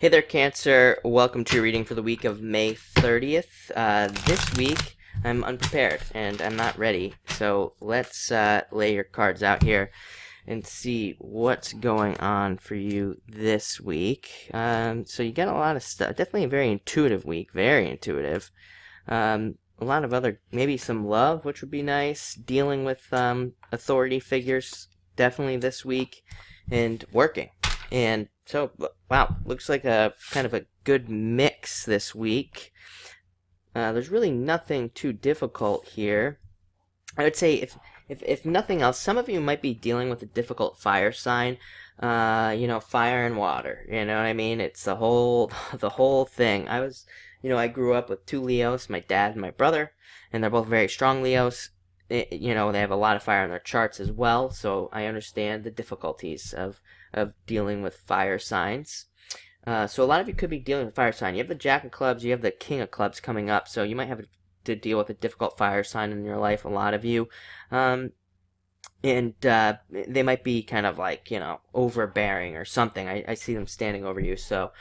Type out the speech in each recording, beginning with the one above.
Hey there, Cancer. Welcome to your reading for the week of May 30th. This week, I'm unprepared and I'm not ready. So let's lay your cards out here and see what's going on for you this week. So you get a lot of stuff. Definitely a very intuitive week. Very intuitive. A lot of other, maybe some love, which would be nice. Dealing with authority figures, definitely this week. And working. And so, wow, looks like a kind of a good mix this week. There's really nothing too difficult here. I would say if nothing else, some of you might be dealing with a difficult fire sign. Fire and water. You know what I mean? It's the whole thing. I grew up with two Leos, my dad and my brother, and they're both very strong Leos. They have a lot of fire in their charts as well, so I understand the difficulties of dealing with fire signs. So a lot of you could be dealing with fire sign. You have the Jack of Clubs, you have the King of Clubs coming up, so you might have to deal with a difficult fire sign in your life, a lot of you. They might be kind of like, overbearing or something. I see them standing over you, so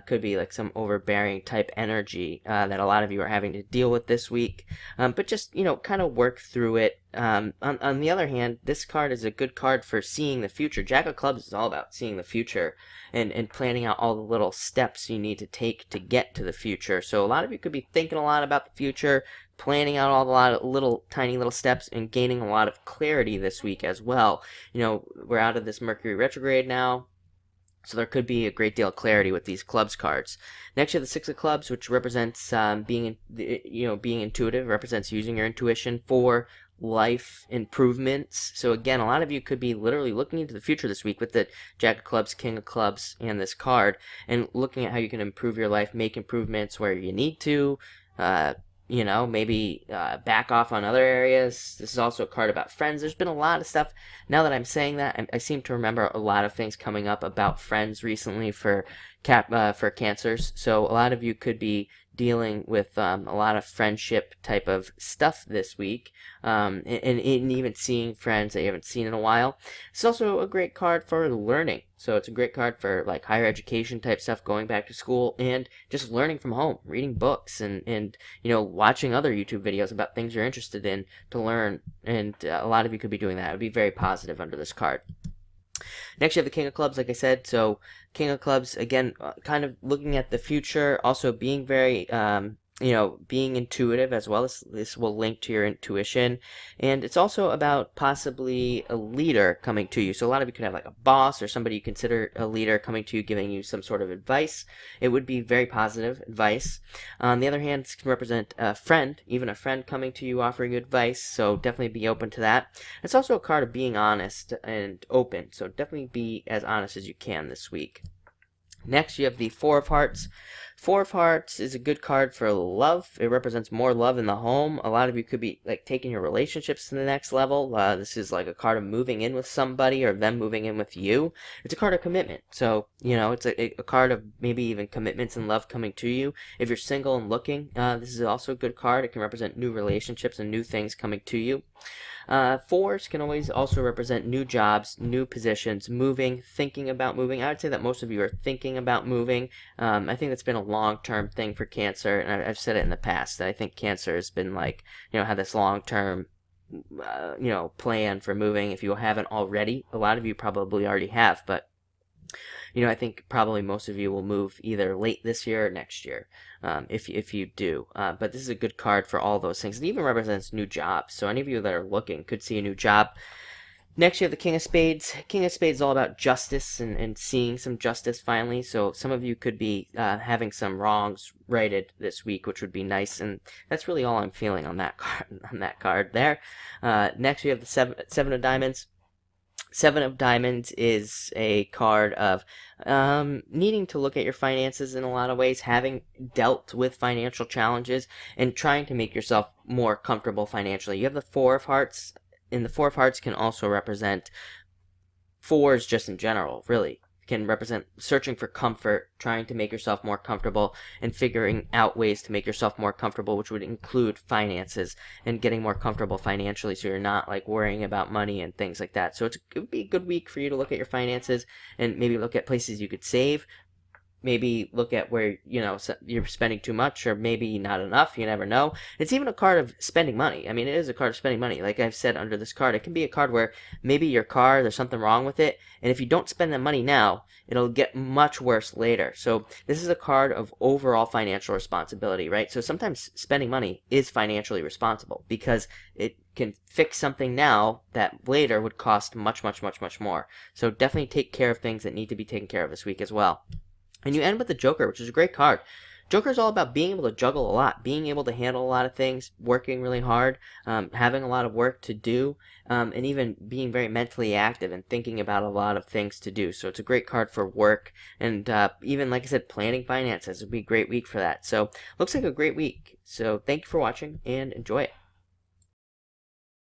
could be like some overbearing type energy that a lot of you are having to deal with this week. But just, kind of work through it. On the other hand, this card is a good card for seeing the future. Jack of Clubs is all about seeing the future and planning out all the little steps you need to take to get to the future. So a lot of you could be thinking a lot about the future, planning out a lot of tiny little steps, and gaining a lot of clarity this week as well. We're out of this Mercury retrograde now. So there could be a great deal of clarity with these clubs cards. Next, you have the Six of Clubs, which represents being intuitive, represents using your intuition for life improvements. So again, a lot of you could be literally looking into the future this week with the Jack of Clubs, King of Clubs, and this card, and looking at how you can improve your life, make improvements where you need to. Maybe back off on other areas. This is also a card about friends. There's been a lot of stuff. Now that I'm saying that, I seem to remember a lot of things coming up about friends recently for Cancers. So a lot of you could be dealing with a lot of friendship type of stuff this week, and even seeing friends that you haven't seen in a while. It's also a great card for learning. So it's a great card for like higher education type stuff, going back to school, and just learning from home, reading books, and watching other YouTube videos about things you're interested in to learn. And a lot of you could be doing that. It would be very positive under this card. Next, you have the King of Clubs, like I said. So, King of Clubs, again, kind of looking at the future, also being very, being intuitive as well. This will link to your intuition. And it's also about possibly a leader coming to you. So, a lot of you could have like a boss or somebody you consider a leader coming to you, giving you some sort of advice. It would be very positive advice. On the other hand, this can represent a friend, even a friend coming to you offering you advice. So, definitely be open to that. It's also a card of being honest and open. So, definitely be as honest as you can this week. Next, you have the Four of Hearts. Four of Hearts is a good card for love. It represents more love in the home. A lot of you could be like taking your relationships to the next level. This is like a card of moving in with somebody or them moving in with you. It's a card of commitment. So, it's a card of maybe even commitments and love coming to you. If you're single and looking, this is also a good card. It can represent new relationships and new things coming to you. Fours can always also represent new jobs, new positions, moving, thinking about moving. I would say that most of you are thinking about moving. I think that's been a long-term thing for Cancer, and I've said it in the past that I think Cancer has been like, had this long-term, plan for moving. If you haven't already, a lot of you probably already have, but I think probably most of you will move either late this year or next year, if you do. But this is a good card for all those things. It even represents new jobs. So any of you that are looking could see a new job. Next, you have the King of Spades. King of Spades is all about justice and seeing some justice finally. So some of you could be having some wrongs righted this week, which would be nice. And that's really all I'm feeling on that card there. Next, you have the Seven of Diamonds. Seven of Diamonds is a card of needing to look at your finances in a lot of ways, having dealt with financial challenges, and trying to make yourself more comfortable financially. You have the Four of Hearts, and the Four of Hearts can also represent fours just in general, really. Can represent searching for comfort, trying to make yourself more comfortable, and figuring out ways to make yourself more comfortable, which would include finances and getting more comfortable financially so you're not like worrying about money and things like that. So it would be a good week for you to look at your finances and maybe look at places you could save, maybe look at where, you're spending too much or maybe not enough. You never know. It's even a card of spending money. I mean, it is a card of spending money. Like I've said under this card, it can be a card where maybe your car, there's something wrong with it, and if you don't spend the money now, it'll get much worse later. So this is a card of overall financial responsibility, right? So sometimes spending money is financially responsible because it can fix something now that later would cost much, much, much, much more. So definitely take care of things that need to be taken care of this week as well. And you end with the Joker, which is a great card. Joker is all about being able to juggle a lot, being able to handle a lot of things, working really hard, having a lot of work to do, and even being very mentally active and thinking about a lot of things to do. So it's a great card for work, and even, like I said, planning finances would be a great week for that. So looks like a great week. So thank you for watching, and enjoy it.